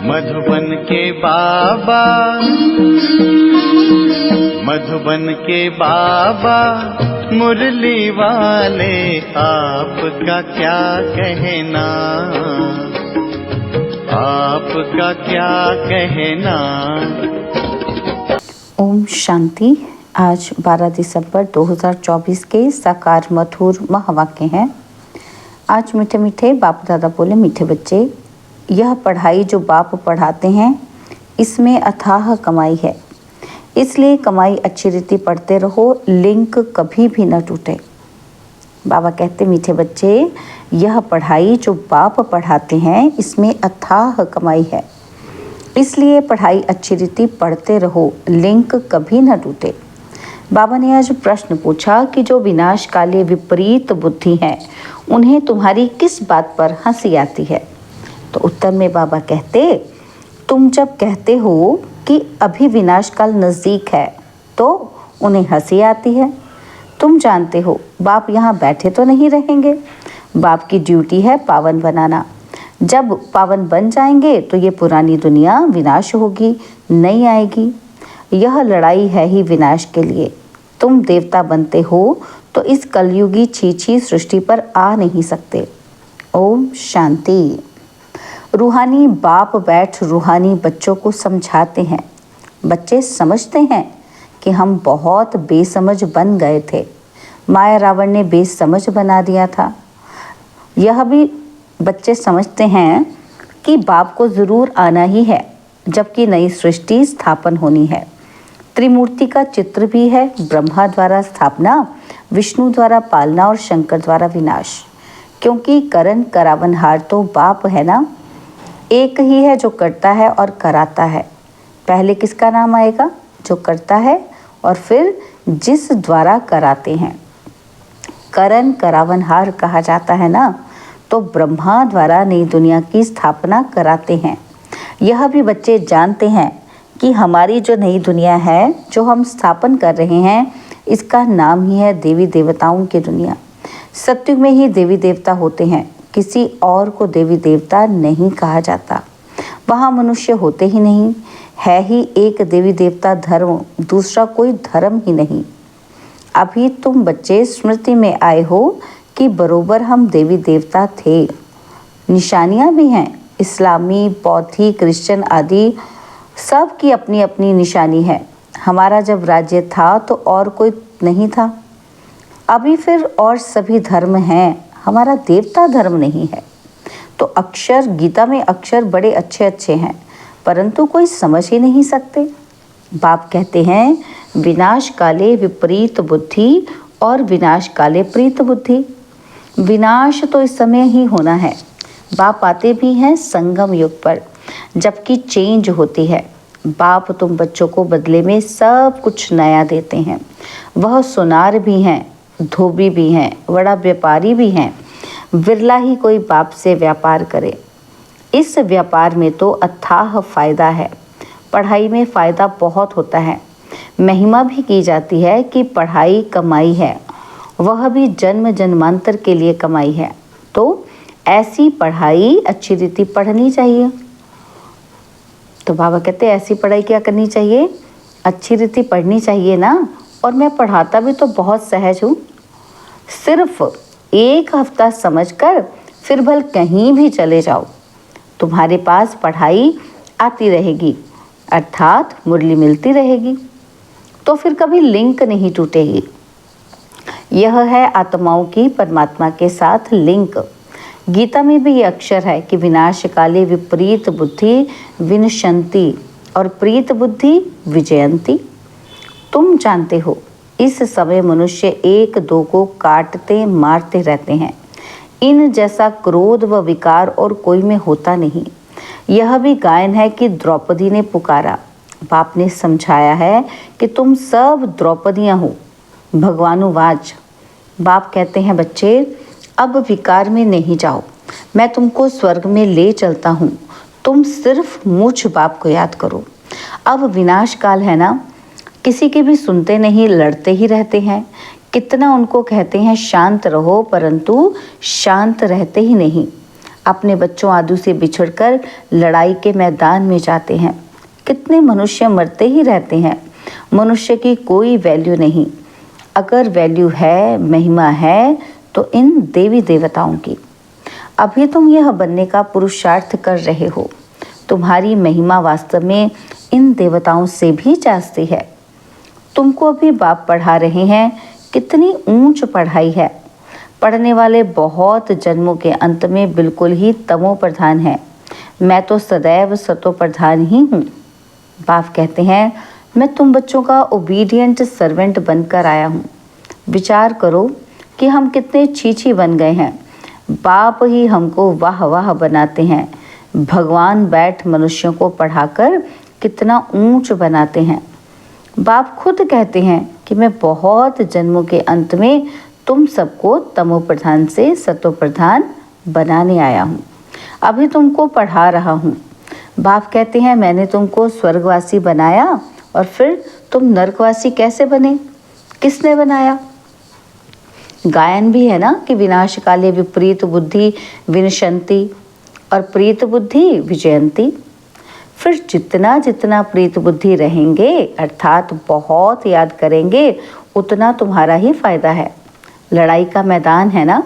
मधुबन के बाबा, मधुबन के बाबा मुरली वाले, आपका क्या कहना, आपका क्या कहना। ओम शांति। आज 12 दिसंबर 2024 के साकार मधुर महावाक्य हैं। आज मीठे मीठे बाप दादा बोले, मीठे बच्चे, यह पढ़ाई जो बाप पढ़ाते हैं इसमें अथाह कमाई है, इसलिए कमाई अच्छी रीति पढ़ते रहो, लिंक कभी भी न टूटे। बाबा कहते, मीठे बच्चे, यह पढ़ाई जो बाप पढ़ाते हैं इसमें अथाह कमाई है, इसलिए पढ़ाई अच्छी रीति पढ़ते रहो, लिंक कभी न टूटे। बाबा ने आज प्रश्न पूछा कि जो विनाशकाली विपरीत बुद्धि हैं उन्हें तुम्हारी किस बात पर हंसी आती है। तो उत्तर में बाबा कहते, तुम जब कहते हो कि अभी विनाशकाल नज़दीक है तो उन्हें हंसी आती है। तुम जानते हो बाप यहाँ बैठे तो नहीं रहेंगे, बाप की ड्यूटी है पावन बनाना। जब पावन बन जाएंगे तो ये पुरानी दुनिया विनाश होगी, नई आएगी। यह लड़ाई है ही विनाश के लिए। तुम देवता बनते हो तो इस कलयुगी छीछी सृष्टि पर आ नहीं सकते। ओम शांति। रूहानी बाप बैठ रूहानी बच्चों को समझाते हैं। बच्चे समझते हैं कि हम बहुत बेसमझ बन गए थे, माया रावण ने बेसमझ बना दिया था। यह भी बच्चे समझते हैं कि बाप को ज़रूर आना ही है, जबकि नई सृष्टि स्थापन होनी है। त्रिमूर्ति का चित्र भी है, ब्रह्मा द्वारा स्थापना, विष्णु द्वारा पालना और शंकर द्वारा विनाश। क्योंकि करण करावनहार तो बाप है ना, एक ही है जो करता है और कराता है। पहले किसका नाम आएगा? जो करता है, और फिर जिस द्वारा कराते हैं। करण करावनहार कहा जाता है ना, तो ब्रह्मा द्वारा नई दुनिया की स्थापना कराते हैं। यह भी बच्चे जानते हैं कि हमारी जो नई दुनिया है जो हम स्थापन कर रहे हैं, इसका नाम ही है देवी देवताओं की दुनिया। सत्युग में ही देवी देवता होते हैं, किसी और को देवी देवता नहीं कहा जाता। वहाँ मनुष्य होते ही नहीं, है ही एक देवी देवता धर्म, दूसरा कोई धर्म ही नहीं। अभी तुम बच्चे स्मृति में आए हो कि बरोबर हम देवी देवता थे। निशानियाँ भी हैं, इस्लामी, बौद्धी, क्रिश्चियन आदि सब की अपनी अपनी निशानी है। हमारा जब राज्य था तो और कोई नहीं था, अभी फिर और सभी धर्म हैं, हमारा देवता धर्म नहीं है। तो अक्षर, गीता में अक्षर बड़े अच्छे अच्छे हैं, परंतु कोई समझ ही नहीं सकते। बाप कहते हैं, विनाश काले विपरीत बुद्धि और विनाश काले प्रीत बुद्धि। विनाश तो इस समय ही होना है। बाप आते भी हैं संगम युग पर, जबकि चेंज होती है। बाप तुम बच्चों को बदले में सब कुछ नया देते हैं। वह सुनार भी हैं, धोबी भी हैं, बड़ा व्यापारी भी हैं। विरला ही कोई बाप से व्यापार करे। इस व्यापार में तो अथाह फायदा है। पढ़ाई में फ़ायदा बहुत होता है। महिमा भी की जाती है कि पढ़ाई कमाई है, वह भी जन्म जन्मांतर के लिए कमाई है। तो ऐसी पढ़ाई अच्छी रीति पढ़नी चाहिए। तो बाबा कहते हैं, ऐसी पढ़ाई क्या करनी चाहिए? अच्छी रीति पढ़नी चाहिए ना। और मैं पढ़ाता भी तो बहुत सहज हूँ। सिर्फ एक हफ्ता समझकर फिर भल कहीं भी चले जाओ, तुम्हारे पास पढ़ाई आती रहेगी, अर्थात मुरली मिलती रहेगी। तो फिर कभी लिंक नहीं टूटेगी। यह है आत्माओं की परमात्मा के साथ लिंक। गीता में भी ये अक्षर है कि विनाश काले विपरीत बुद्धि विनशंति और प्रीत बुद्धि विजयंती। तुम जानते हो इस समय मनुष्य एक दो को काटते मारते रहते हैं। इन जैसा क्रोध व विकार और कोई में होता नहीं। यह भी गायन है कि द्रौपदी ने पुकारा। बाप ने समझाया है कि तुम सब द्रौपदियाँ हो। भगवानुवाच। बाप कहते हैं, बच्चे अब विकार में नहीं जाओ, मैं तुमको स्वर्ग में ले चलता हूँ। तुम सिर्फ मुझ बाप को याद करो। अब विनाश काल है ना, किसी की भी सुनते नहीं, लड़ते ही रहते हैं। कितना उनको कहते हैं शांत रहो, परंतु शांत रहते ही नहीं। अपने बच्चों आदि से बिछड़कर लड़ाई के मैदान में जाते हैं। कितने मनुष्य मरते ही रहते हैं। मनुष्य की कोई वैल्यू नहीं। अगर वैल्यू है, महिमा है, तो इन देवी देवताओं की। अभी तुम यह बनने का पुरुषार्थ कर रहे हो। तुम्हारी महिमा वास्तव में इन देवताओं से भी जास्ती है। तुमको अभी बाप पढ़ा रहे हैं। कितनी ऊंच पढ़ाई है। पढ़ने वाले बहुत जन्मों के अंत में बिल्कुल ही तमो प्रधान है। मैं तो सदैव सतो प्रधान ही हूँ। बाप कहते हैं, मैं तुम बच्चों का ओबीडियंट सर्वेंट बनकर आया हूँ। विचार करो कि हम कितने छीछी बन गए हैं। बाप ही हमको वाह वाह बनाते हैं। भगवान बैठ मनुष्यों को पढ़ाकर कितना ऊंच बनाते हैं। बाप खुद कहते हैं कि मैं बहुत जन्मों के अंत में तुम सबको तमो प्रधान से सतो प्रधान बनाने आया हूँ। अभी तुमको पढ़ा रहा हूँ। बाप कहते हैं, मैंने तुमको स्वर्गवासी बनाया और फिर तुम नरकवासी कैसे बने? किसने बनाया? गायन भी है ना कि विनाश काले विपरीत बुद्धि विनशंति और प्रीत बुद्धि विजयंती। फिर जितना जितना प्रीत बुद्धि रहेंगे अर्थात बहुत याद करेंगे, उतना तुम्हारा ही फायदा है। लड़ाई का मैदान है ना।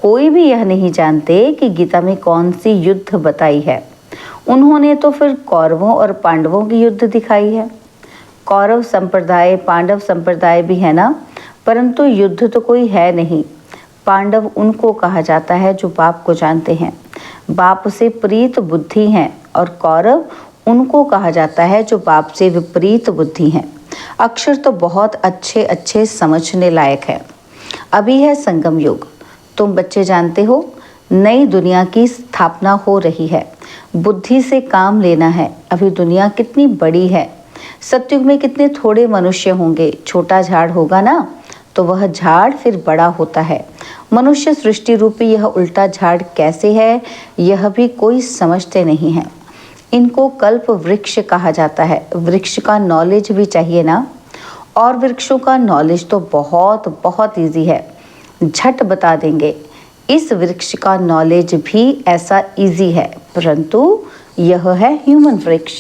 कोई भी यह नहीं जानते कि गीता में कौन सी युद्ध बताई है। उन्होंने तो फिर कौरवों और पांडवों की युद्ध दिखाई है। कौरव संप्रदाय, पांडव संप्रदाय भी है ना, परंतु युद्ध तो कोई है नहीं। पांडव उनको कहा जाता है जो बाप को जानते हैं, बाप से प्रीत बुद्धि हैं, और कौरव उनको कहा जाता है जो बाप से विपरीत बुद्धि हैं। अक्षर तो बहुत अच्छे अच्छे समझने लायक है। अभी है संगम युग। तुम बच्चे जानते हो, नई दुनिया की स्थापना हो रही है। बुद्धि से काम लेना है। अभी दुनिया कितनी बड़ी है। सतयुग में कितने थोड़े मनुष्य होंगे। छोटा झाड़ होगा ना, तो वह झाड़ फिर बड़ा होता है। मनुष्य सृष्टि रूपी यह उल्टा झाड़ कैसे है, यह भी कोई समझते नहीं है। इनको कल्प वृक्ष कहा जाता है। वृक्ष का नॉलेज भी चाहिए ना। और वृक्षों का नॉलेज तो बहुत बहुत इजी है, झट बता देंगे। इस वृक्ष का नॉलेज भी ऐसा इजी है, परंतु यह है ह्यूमन वृक्ष।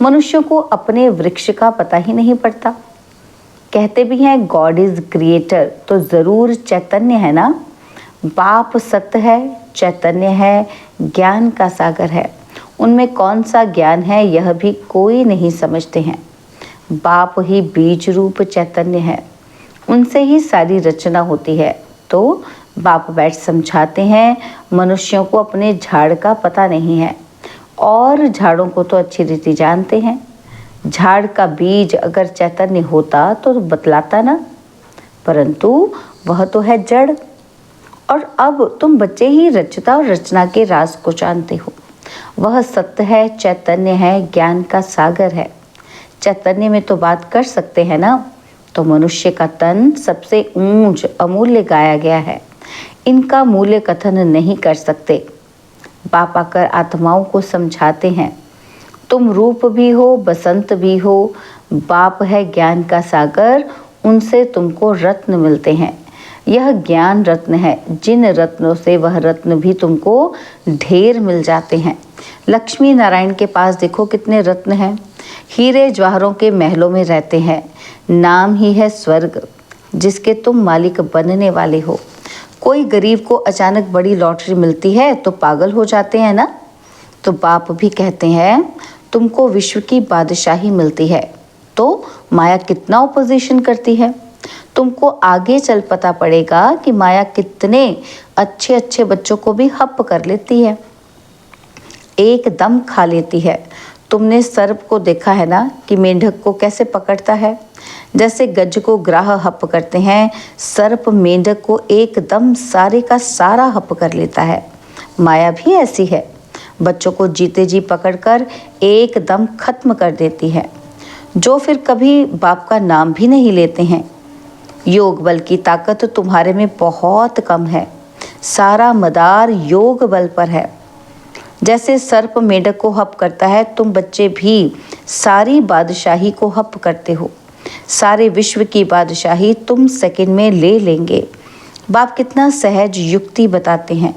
मनुष्यों को अपने वृक्ष का पता ही नहीं पड़ता। कहते भी हैं गॉड इज क्रिएटर, तो ज़रूर चैतन्य है ना। बाप सत्य है, चैतन्य है, ज्ञान का सागर है। उनमें कौन सा ज्ञान है यह भी कोई नहीं समझते हैं। बाप ही बीज रूप चैतन्य है। उनसे ही सारी रचना होती है। तो बाप बैठ समझाते हैं, मनुष्यों को अपने झाड़ का पता नहीं है, और झाड़ों को तो अच्छी रीति जानते हैं। झाड़ का बीज अगर चैतन्य होता तो बतलाता ना, परंतु वह तो है जड़। और अब तुम बच्चे ही रचता और रचना के राज को जानते हो। वह सत्य है, चैतन्य है, ज्ञान का सागर है। चैतन्य में तो बात कर सकते हैं ना। तो मनुष्य का तन सबसे ऊंच अमूल्य गाया गया है। इनका मूल्य कथन नहीं कर सकते। बाप आकर आत्माओं को समझाते हैं, तुम रूप भी हो, बसंत भी हो। बाप है ज्ञान का सागर, उनसे तुमको रत्न मिलते हैं। यह ज्ञान रत्न है। जिन रत्नों से वह रत्न भी तुमको ढेर मिल जाते हैं। लक्ष्मी नारायण के पास देखो कितने रत्न हैं। हीरे जवाहरों के महलों में रहते हैं। नाम ही है स्वर्ग, जिसके तुम मालिक बनने वाले हो। कोई गरीब को अचानक बड़ी लॉटरी मिलती है तो पागल हो जाते हैं ना। तो बाप भी कहते हैं, तुमको विश्व की बादशाही मिलती है, तो माया कितना ओपोजिशन करती है। तुमको आगे चल पता पड़ेगा कि माया कितने अच्छे अच्छे बच्चों को भी हप कर लेती है, एकदम खा लेती है। तुमने सर्प को देखा है ना कि मेंढक को कैसे पकड़ता है। जैसे गज को ग्राह हप करते हैं, सर्प मेंढक को एकदम सारे का सारा हप कर लेता है। माया भी ऐसी है, बच्चों को जीते जी पकड़कर एकदम खत्म कर देती है, जो फिर कभी बाप का नाम भी नहीं लेते हैं। योग बल की ताकत तुम्हारे में बहुत कम है। सारा मदार योग बल पर है। जैसे सर्प मेंढक को हप करता है, तुम बच्चे भी सारी बादशाही को हप करते हो। सारे विश्व की बादशाही तुम सेकंड में ले लेंगे। बाप कितना सहज युक्ति बताते हैं।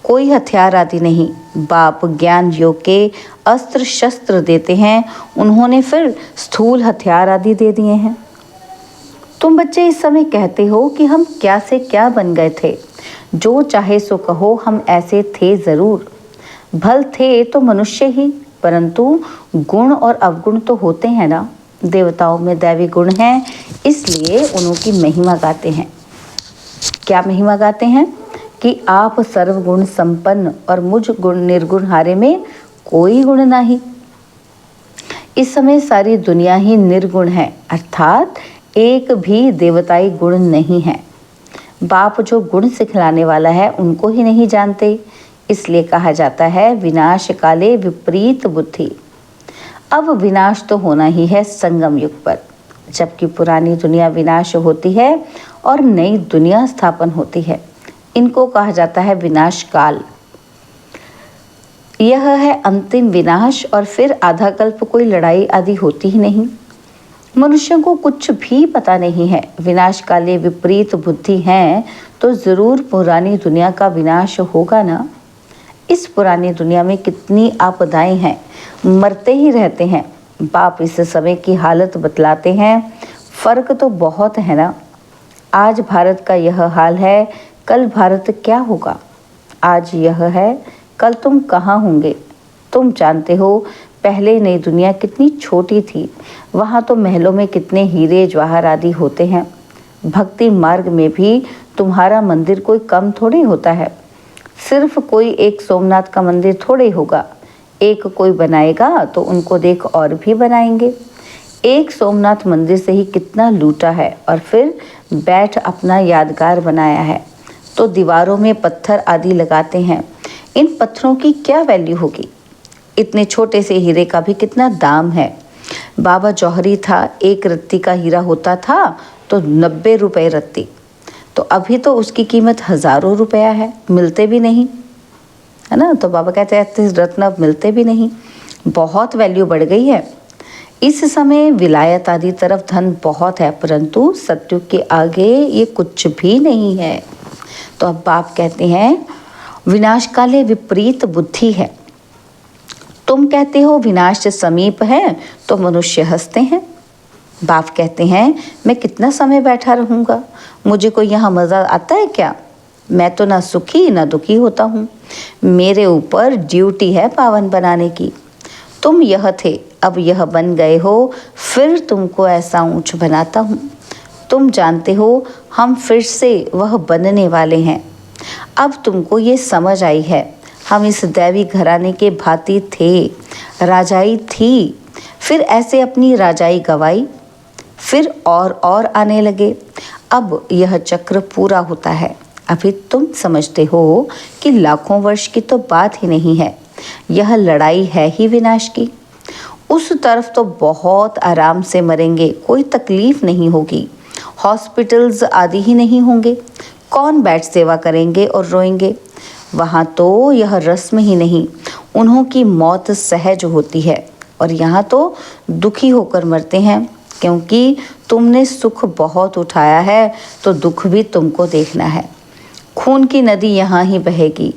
कोई हथियार आदि नहीं। बाप ज्ञान योग के अस्त्र शस्त्र देते हैं, उन्होंने फिर स्थूल हथियार आदि दे दिए हैं। तुम बच्चे इस समय कहते हो कि हम क्या से क्या बन गए थे। जो चाहे सो कहो, हम ऐसे थे जरूर। भल थे तो मनुष्य ही, परंतु गुण और अवगुण तो होते हैं ना। देवताओं में दैवी गुण हैं, इसलिए उनकी महिमा गाते हैं। क्या महिमा गाते हैं? कि आप सर्वगुण संपन्न और मुझ गुण निर्गुण हारे में कोई गुण नहीं। इस समय सारी दुनिया ही निर्गुण है, अर्थात एक भी देवताई गुण नहीं है। बाप जो गुण सिखलाने वाला है उनको ही नहीं जानते, इसलिए कहा जाता है विनाश काले विपरीत बुद्धि। अब विनाश तो होना ही है संगम युग पर, जबकि पुरानी दुनिया विनाश होती है और नई दुनिया स्थापन होती है। इनको कहा जाता है विनाश काल। यह है अंतिम विनाश, और फिर आधा कल्प कोई लड़ाई आदि होती ही नहीं। मनुष्यों को कुछ भी पता नहीं है। विनाश काले विपरीत बुद्धि है तो जरूर पुरानी दुनिया का विनाश होगा ना। इस पुरानी दुनिया में कितनी आपदाएं हैं, मरते ही रहते हैं। बाप इस समय की हालत बतलाते हैं। फर्क तो बहुत है ना। आज भारत का यह हाल है, कल भारत क्या होगा। आज यह है, कल तुम कहाँ होंगे। तुम जानते हो पहले नई दुनिया कितनी छोटी थी। वहाँ तो महलों में कितने हीरे जवाहर आदि होते हैं। भक्ति मार्ग में भी तुम्हारा मंदिर कोई कम थोड़ी होता है। सिर्फ कोई एक सोमनाथ का मंदिर थोड़े होगा। एक कोई बनाएगा तो उनको देख और भी बनाएंगे। एक सोमनाथ मंदिर से ही कितना लूटा है और फिर बैठ अपना यादगार बनाया है। तो दीवारों में पत्थर आदि लगाते हैं। इन पत्थरों की क्या वैल्यू होगी। इतने छोटे से हीरे का भी कितना दाम है। बाबा जौहरी था, एक रत्ती का हीरा होता था तो 90 रुपए रत्ती। तो अभी तो उसकी कीमत हज़ारों रुपया है, मिलते भी नहीं है ना। तो बाबा कहते हैं रत्न अब मिलते भी नहीं, बहुत वैल्यू बढ़ गई है। इस समय विलायत आदि तरफ धन बहुत है, परंतु सत्युग के आगे ये कुछ भी नहीं है। तो अब बाप कहते हैं विनाश काले विपरीत बुद्धि है। तुम कहते हो विनाश समीप है तो मनुष्य हंसते हैं। बाप कहते हैं मैं कितना समय बैठा रहूँगा, मुझे कोई यहाँ मज़ा आता है क्या। मैं तो ना सुखी ना दुखी होता हूँ। मेरे ऊपर ड्यूटी है पावन बनाने की। तुम यह थे, अब यह बन गए हो, फिर तुमको ऐसा ऊंच बनाता हूँ। तुम जानते हो हम फिर से वह बनने वाले हैं। अब तुमको ये समझ आई है, हम इस दैवी घराने के भांति थे, राजाई थी, फिर ऐसे अपनी राजाई गवाई, फिर और आने लगे। अब यह चक्र पूरा होता है। अभी तुम समझते हो कि लाखों वर्ष की तो बात ही नहीं है, यह लड़ाई है ही विनाश की। उस तरफ तो बहुत आराम से मरेंगे, कोई तकलीफ नहीं होगी, हॉस्पिटल्स आदि ही नहीं होंगे। कौन बैठ सेवा करेंगे और रोएंगे। वहाँ तो यह रस्म ही नहीं, उन्हों की मौत सहज होती है। और यहाँ तो दुखी होकर मरते हैं, क्योंकि तुमने सुख बहुत उठाया है तो दुख भी तुमको देखना है। खून की नदी यहाँ ही बहेगी।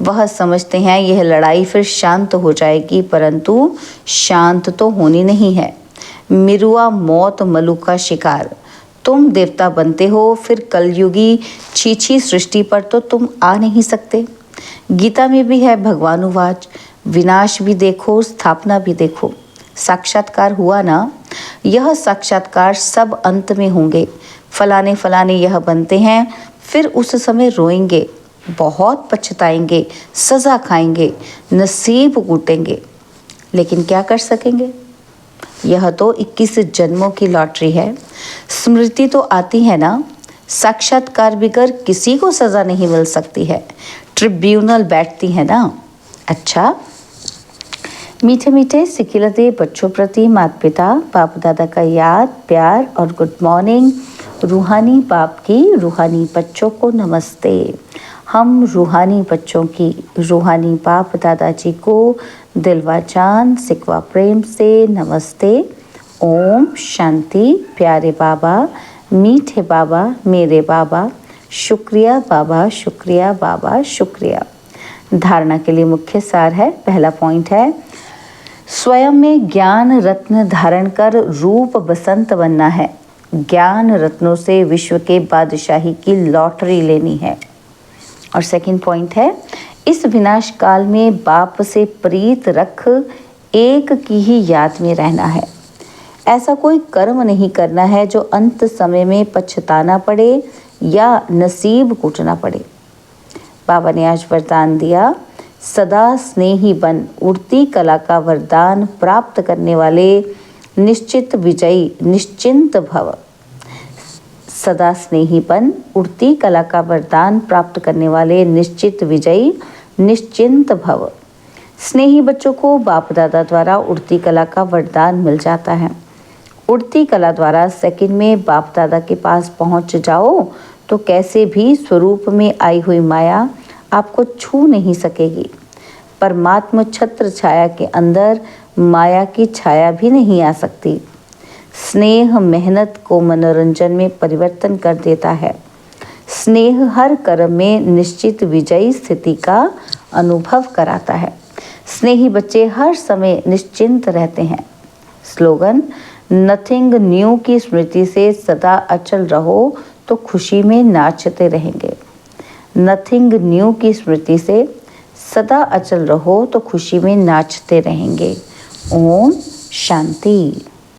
वह समझते हैं यह लड़ाई फिर शांत हो जाएगी, परंतु शांत तो होनी नहीं है। मिरुआ मौत मलु का शिकार। तुम देवता बनते हो, फिर कलयुगी छीछी सृष्टि पर तो तुम आ नहीं सकते। गीता में भी है भगवानुवाच, विनाश भी देखो स्थापना भी देखो। साक्षात्कार हुआ ना। यह साक्षात्कार सब अंत में होंगे। फलाने फलाने यह बनते हैं, फिर उस समय रोएंगे, बहुत पछताएंगे, सज़ा खाएंगे, नसीब कूटेंगे, लेकिन क्या कर सकेंगे। यह तो 21 जन्मों की लॉटरी है। स्मृति तो आती है ना। साक्षात्कार बिगर किसी को सज़ा नहीं मिल सकती है। ट्रिब्यूनल बैठती है ना। अच्छा, मीठे मीठे सिखिलते बच्चों प्रति माता पिता बाप दादा का याद प्यार और गुड मॉर्निंग। रूहानी बाप की रूहानी बच्चों को नमस्ते। हम रूहानी बच्चों की रूहानी बाप दादाजी को दिलवा जान सिकवा प्रेम से नमस्ते। ओम शांति। प्यारे बाबा, मीठे बाबा, मेरे बाबा, शुक्रिया बाबा, शुक्रिया बाबा, शुक्रिया। धारणा के लिए मुख्य सार है। पहला पॉइंट है, स्वयं में ज्ञान रत्न धारण कर रूप बसंत बनना है। ज्ञान रत्नों से विश्व के बादशाही की लॉटरी लेनी है। और सेकंड पॉइंट है, इस विनाश काल में बाप से प्रीत रख एक की ही याद में रहना है। ऐसा कोई कर्म नहीं करना है जो अंत समय में पछताना पड़े या नसीब कूटना पड़े। बाबा ने आज वरदान दिया, सदा स्नेही बन उड़ती कला का वरदान प्राप्त करने वाले निश्चित विजयी निश्चिंत भव। सदा स्नेही बन उड़ती कला का वरदान प्राप्त करने वाले निश्चित विजयी निश्चिंत भव। स्नेही बच्चों को बाप दादा द्वारा उड़ती कला का वरदान मिल जाता है। उड़ती कला द्वारा सेकंड में बाप दादा के पास पहुंच जाओ तो कैसे भी स्वरूप में आई हुई माया आपको छू नहीं सकेगी। परमात्मा छत्र छाया के अंदर माया की छाया भी नहीं आ सकती। स्नेह मेहनत को मनोरंजन में परिवर्तन कर देता है। स्नेह हर कर्म में निश्चित विजयी स्थिति का अनुभव कराता है। स्नेही बच्चे हर समय निश्चिंत रहते हैं। स्लोगन, नथिंग न्यू की स्मृति से सदा अचल रहो तो खुशी में नाचते रहेंगे। नथिंग न्यू की स्मृति से सदा अचल रहो तो खुशी में नाचते रहेंगे। ओम शांति।